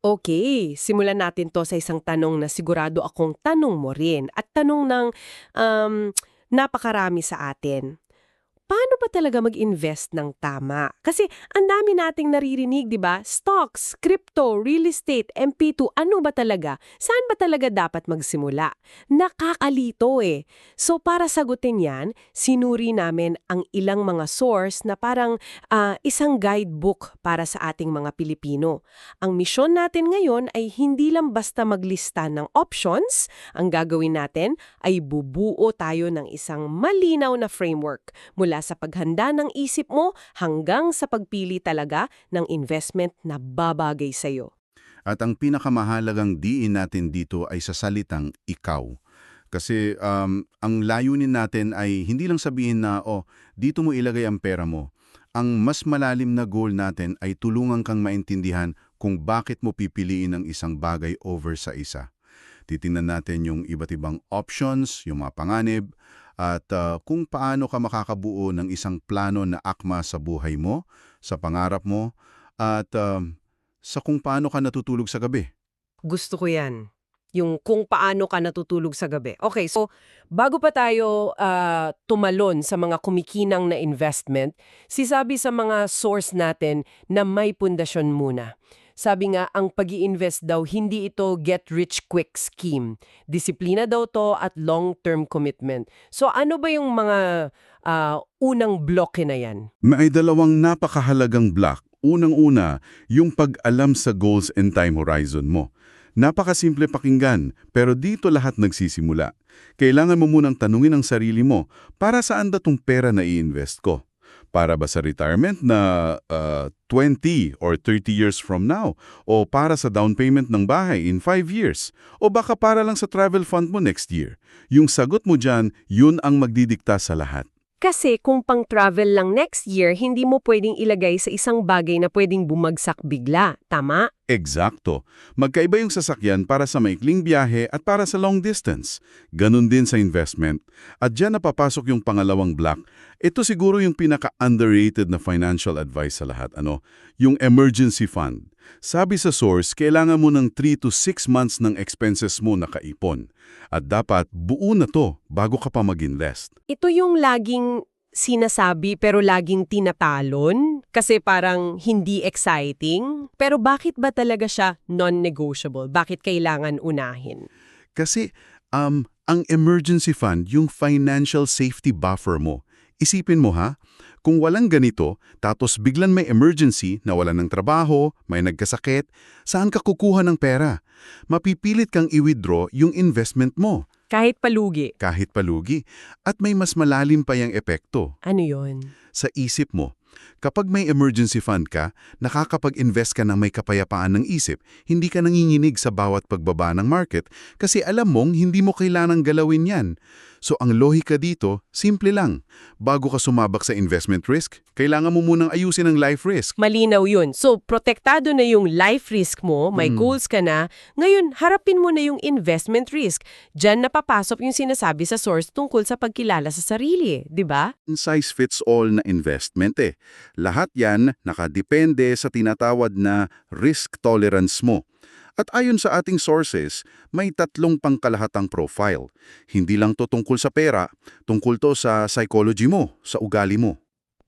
Okay, simulan natin 'to sa isang tanong na sigurado akong tanong mo rin at tanong ng, um, napakarami sa atin. Paano ba talaga mag-invest ng tama? Kasi ang dami nating naririnig, 'di ba? Stocks, crypto, real estate, MP2, ano ba talaga? Saan ba talaga dapat magsimula? Nakakalito eh. So para sagutin 'yan, sinuri namin ang ilang mga source na parang isang guidebook para sa ating mga Pilipino. Ang misyon natin ngayon ay hindi lang basta maglista ng options, ang gagawin natin ay bubuo tayo ng isang malinaw na framework mula sa paghanda ng isip mo hanggang sa pagpili talaga ng investment na babagay sa'yo. At ang pinakamahalagang diin natin dito ay sa salitang ikaw. Kasi ang layunin natin ay hindi lang sabihin na, oh, dito mo ilagay ang pera mo. Ang mas malalim na goal natin ay tulungan kang maintindihan kung bakit mo pipiliin ang isang bagay over sa isa. Titingnan natin yung iba't ibang options, yung mga panganib, at kung paano ka makakabuo ng isang plano na akma sa buhay mo, sa pangarap mo, at sa kung paano ka natutulog sa gabi. Gusto ko yan. Yung kung paano ka natutulog sa gabi. Okay, so bago pa tayo tumalon sa mga kumikinang na investment, sisabi sa mga source natin na may pundasyon muna. Sabi nga, ang pag-i-invest daw, hindi ito get-rich-quick scheme. Disiplina daw to at long-term commitment. So ano ba yung mga unang bloke na yan? May dalawang napakahalagang block. Unang-una, yung pag-alam sa goals and time horizon mo. Napakasimple pakinggan, pero dito lahat nagsisimula. Kailangan mo munang tanungin ang sarili mo, para saan ba tong pera na i-invest ko? Para ba sa retirement na 20 or 30 years from now? O para sa down payment ng bahay in 5 years? O baka para lang sa travel fund mo next year? Yung sagot mo dyan, yun ang magdidikta sa lahat. Kasi kung pang-travel lang next year, hindi mo pwedeng ilagay sa isang bagay na pwedeng bumagsak bigla. Tama? Eksakto. Magkaiba yung sasakyan para sa maikling biyahe at para sa long distance. Ganon din sa investment. At dyan napapasok yung pangalawang block. Ito siguro yung pinaka-underrated na financial advice sa lahat. Yung emergency fund. Sabi sa source, kailangan mo ng 3 to 6 months ng expenses mo nakaipon. At dapat buo na to bago ka pa mag-invest. Ito yung laging sinasabi pero laging tinatalon kasi parang hindi exciting. Pero bakit ba talaga siya non-negotiable? Bakit kailangan unahin? Kasi ang emergency fund, yung financial safety buffer mo. Isipin mo ha, kung walang ganito, tapos biglan may emergency, nawalan ng trabaho, may nagkasakit, saan ka kukuha ng pera? Mapipilit kang i-withdraw yung investment mo. Kahit palugi. Kahit palugi. At may mas malalim pa yung epekto. Ano yon? Sa isip mo. Kapag may emergency fund ka, nakakapag-invest ka ng may kapayapaan ng isip, hindi ka nanginginig sa bawat pagbaba ng market kasi alam mong hindi mo kailanang galawin yan. So ang lohika dito, simple lang. Bago ka sumabak sa investment risk, kailangan mo munang ayusin ang life risk. Malinaw yun. So, protektado na yung life risk mo, may goals ka na, ngayon harapin mo na yung investment risk. Diyan napapasok yung sinasabi sa source tungkol sa pagkilala sa sarili, di ba? Size fits all na investment eh. Lahat yan nakadepende sa tinatawad na risk tolerance mo. At ayon sa ating sources, may 3 pangkalahatang profile. Hindi lang to tungkol sa pera, tungkol to sa psychology mo, sa ugali mo.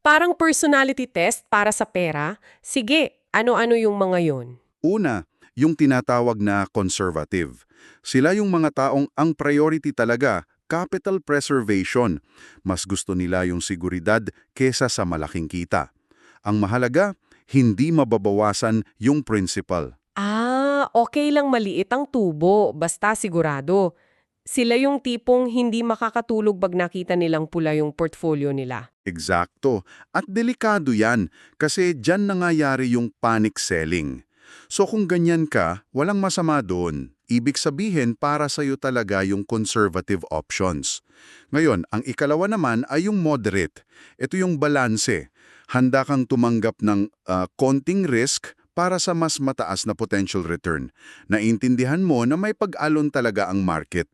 Parang personality test para sa pera. Sige, ano-ano yung mga yon? Una, yung tinatawag na conservative. Sila yung mga taong ang priority talaga, capital preservation. Mas gusto nila yung seguridad kesa sa malaking kita. Ang mahalaga, hindi mababawasan yung principal. Okay lang maliit ang tubo, basta sigurado. Sila yung tipong hindi makakatulog pag nakita nilang pula yung portfolio nila. Eksakto. At delikado yan kasi dyan nangyayari yung panic selling. So kung ganyan ka, walang masama doon. Ibig sabihin para sa'yo talaga yung conservative options. Ngayon, ang ikalawa naman ay yung moderate. Ito yung balanse. Handa kang tumanggap ng konting risk para sa mas mataas na potential return. Naintindihan mo na may pag-alon talaga ang market.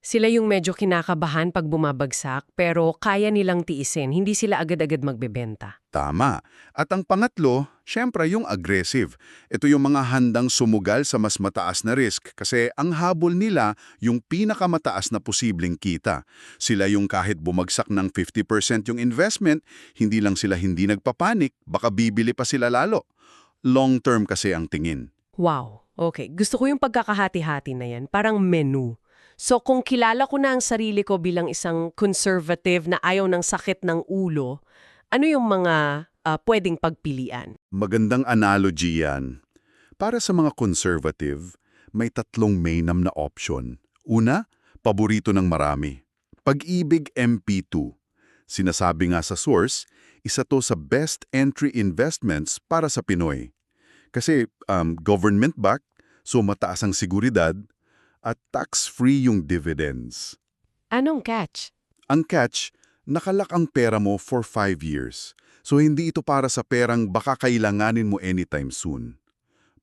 Sila yung medyo kinakabahan pag bumabagsak pero kaya nilang tiisin, hindi sila agad-agad magbebenta. Tama. At ang pangatlo, syempre yung aggressive. Ito yung mga handang sumugal sa mas mataas na risk kasi ang habol nila yung pinakamataas na posibleng kita. Sila yung kahit bumagsak ng 50% yung investment, hindi lang sila hindi nagpapanik, baka bibili pa sila lalo. Long term kasi ang tingin. Wow, okay. Gusto ko yung pagkakahati-hati na yan, parang menu. So kung kilala ko na ang sarili ko bilang isang conservative na ayaw ng sakit ng ulo, ano yung mga pwedeng pagpilian? Magandang analogy yan. Para sa mga conservative, may tatlong mainam na option. Una, paborito ng marami. Pag-ibig MP2. Sinasabi nga sa source, isa to sa best entry investments para sa Pinoy. Kasi government-backed, so mataas ang seguridad, at tax-free yung dividends. Anong catch? Ang catch, nakalak ang pera mo for 5 years. So hindi ito para sa perang baka kailanganin mo anytime soon.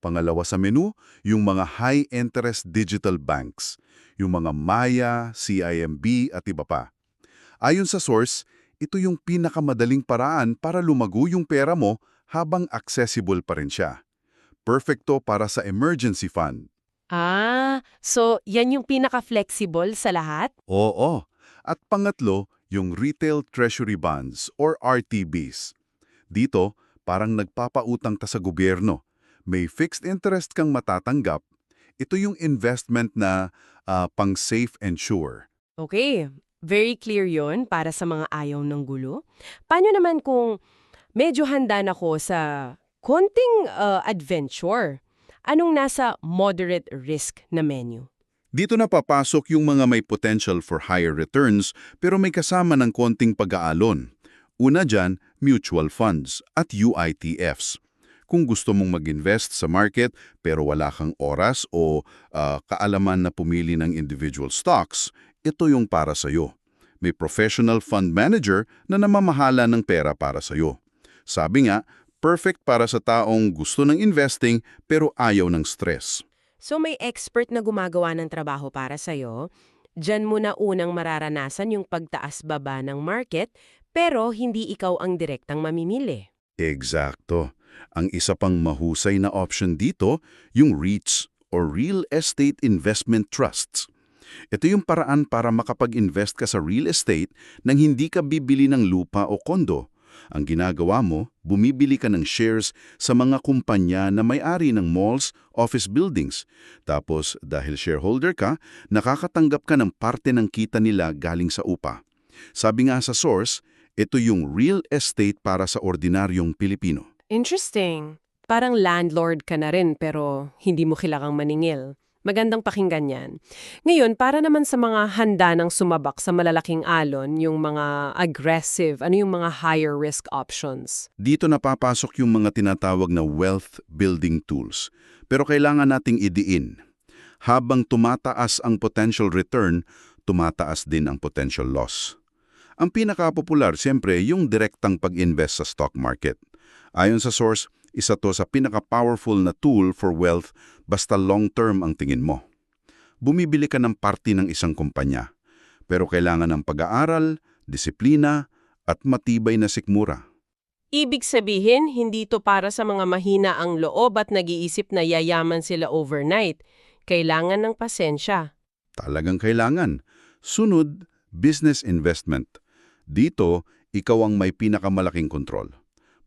Pangalawa sa menu, yung mga high-interest digital banks, yung mga Maya, CIMB at iba pa. Ayon sa source, ito yung pinakamadaling paraan para lumago yung pera mo habang accessible pa rin siya. Perfecto para sa emergency fund. So yan yung pinaka-flexible sa lahat? Oo. At pangatlo, yung retail treasury bonds or RTBs. Dito, parang nagpapautang ta sa gobyerno. May fixed interest kang matatanggap. Ito yung investment na pang safe and sure. Okay, very clear yon para sa mga ayaw ng gulo. Paano naman kung medyo handa na ko sa konting adventure? Anong nasa moderate risk na menu? Dito na papasok yung mga may potential for higher returns pero may kasama ng konting pag-aalon. Una dyan, mutual funds at UITFs. Kung gusto mong mag-invest sa market pero wala kang oras o kaalaman na pumili ng individual stocks, ito yung para sa'yo. May professional fund manager na namamahala ng pera para sa'yo. Sabi nga, perfect para sa taong gusto ng investing pero ayaw ng stress. So may expert na gumagawa ng trabaho para sa'yo, dyan mo na unang mararanasan yung pagtaas-baba ng market, pero hindi ikaw ang direktang mamimili. Eksakto. Ang isa pang mahusay na option dito, yung REITs or Real Estate Investment Trusts. Ito yung paraan para makapag-invest ka sa real estate nang hindi ka bibili ng lupa o kondo. Ang ginagawa mo, bumibili ka ng shares sa mga kumpanya na may-ari ng malls, office buildings. Tapos, dahil shareholder ka, nakakatanggap ka ng parte ng kita nila galing sa upa. Sabi nga sa source, ito yung real estate para sa ordinaryong Pilipino. Interesting. Parang landlord ka na rin pero hindi mo kailangang maningil. Magandang pakinggan yan. Ngayon, para naman sa mga handa ng sumabak sa malalaking alon, yung mga aggressive, ano yung mga higher risk options? Dito napapasok yung mga tinatawag na wealth building tools. Pero kailangan nating idiin. Habang tumataas ang potential return, tumataas din ang potential loss. Ang pinakapopular, siyempre, yung direktang pag-invest sa stock market. Ayon sa source, isa to sa pinaka-powerful na tool for wealth basta long-term ang tingin mo. Bumibili ka ng parte ng isang kumpanya, pero kailangan ng pag-aaral, disiplina, at matibay na sikmura. Ibig sabihin, hindi to para sa mga mahina ang loob at nag-iisip na yayaman sila overnight. Kailangan ng pasensya. Talagang kailangan. Sunod, business investment. Dito, ikaw ang may pinakamalaking kontrol.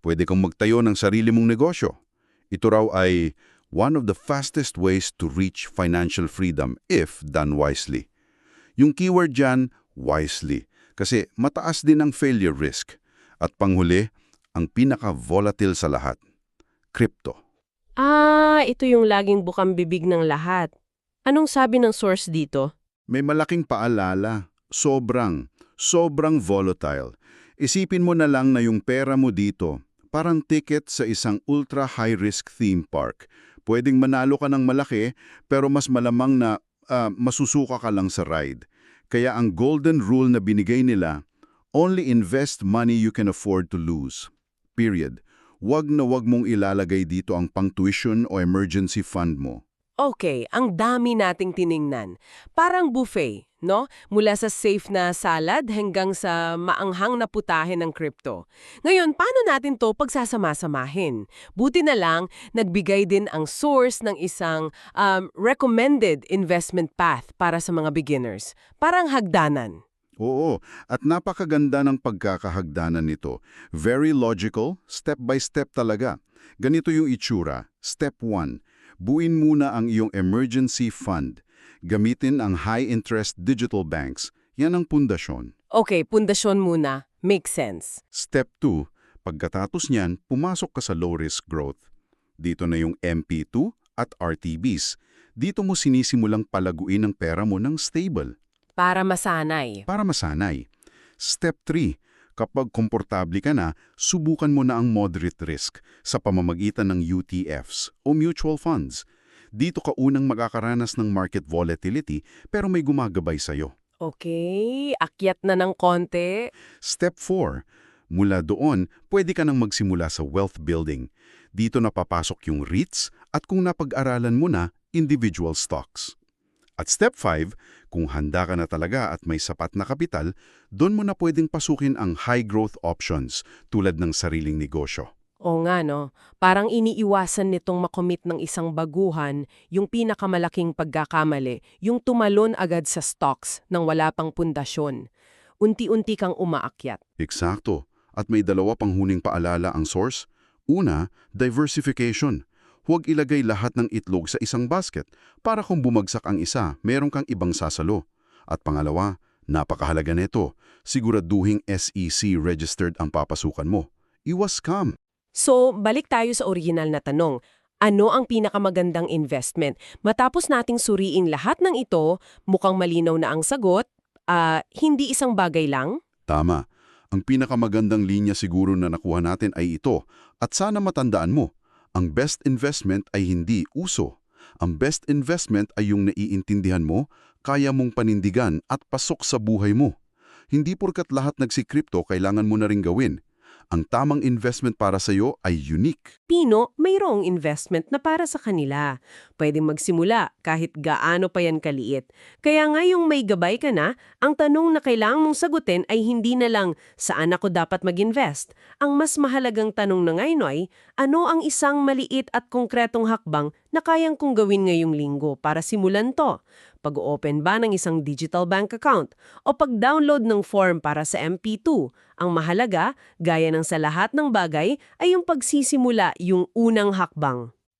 Pwede kang magtayo ng sarili mong negosyo. Ito raw ay one of the fastest ways to reach financial freedom if done wisely. Yung keyword dyan, wisely, kasi mataas din ang failure risk. At panghuli, ang pinaka-volatile sa lahat, crypto. Ito yung laging bukang bibig ng lahat. Anong sabi ng source dito? May malaking paalala, sobrang volatile. Isipin mo na lang na yung pera mo dito, parang ticket sa isang ultra high-risk theme park. Pwedeng manalo ka ng malaki, pero mas malamang na masusuka ka lang sa ride. Kaya ang golden rule na binigay nila, only invest money you can afford to lose. Period. Wag na wag mong ilalagay dito ang pang-tuition o emergency fund mo. Okay, ang dami nating tiningnan. Parang buffet. no? Mula sa safe na salad hanggang sa maanghang na putahe ng crypto. Ngayon, paano natin to pagsasama-samahin? Buti na lang, nagbigay din ang source ng isang recommended investment path para sa mga beginners. Parang hagdanan. Oo, at napakaganda ng pagkakahagdanan nito. Very logical, step by step talaga. Ganito yung itsura. Step 1. Buuin muna ang iyong emergency fund. Gamitin ang high-interest digital banks. Yan ang pundasyon. Okay, pundasyon muna. Makes sense. Step 2. Pagkatapos niyan, pumasok ka sa low-risk growth. Dito na yung MP2 at RTBs. Dito mo sinisimulang palaguin ang pera mo ng stable. Para masanay. Para masanay. Step 3. Kapag komportable ka na, subukan mo na ang moderate risk sa pamamagitan ng UTFs o mutual funds. Dito ka unang makakaranas ng market volatility pero may gumagabay sa'yo. Okay, akyat na ng konti. Step 4. Mula doon, pwede ka nang magsimula sa wealth building. Dito na papasok yung REITs at kung napag-aralan mo na, individual stocks. At step 5, kung handa ka na talaga at may sapat na kapital, doon mo na pwedeng pasukin ang high-growth options tulad ng sariling negosyo. O nga no, parang iniiwasan nitong makomit ng isang baguhan yung pinakamalaking pagkakamali, yung tumalon agad sa stocks nang wala pang pundasyon. Unti-unti kang umaakyat. Eksakto. At may dalawa pang huning paalala ang source. Una, diversification. Huwag ilagay lahat ng itlog sa isang basket para kung bumagsak ang isa, meron kang ibang sasalo. At pangalawa, napakahalaga nito, siguraduhing SEC-registered ang papasukan mo. Iwas scam. So, balik tayo sa original na tanong. Ano ang pinakamagandang investment? Matapos nating suriin lahat ng ito, mukhang malinaw na ang sagot, hindi isang bagay lang? Tama. Ang pinakamagandang linya siguro na nakuha natin ay ito. At sana matandaan mo, ang best investment ay hindi uso. Ang best investment ay yung naiintindihan mo, kaya mong panindigan at pasok sa buhay mo. Hindi porkat lahat nagsikripto kailangan mo na rin gawin. Ang tamang investment para sa iyo ay unique. Pino, mayroong investment na para sa kanila. Pwedeng magsimula kahit gaano pa yan kaliit. Kaya nga yung may gabay ka na, ang tanong na kailangan mong sagutin ay hindi na lang saan ako dapat mag-invest. Ang mas mahalagang tanong na ngayon ay, ano ang isang maliit at konkretong hakbang na kayang kong gawin ngayong linggo para simulan to? Pag-open ba ng isang digital bank account o pag-download ng form para sa MP2? Ang mahalaga, gaya ng sa lahat ng bagay, ay yung pagsisimula, yung unang hakbang.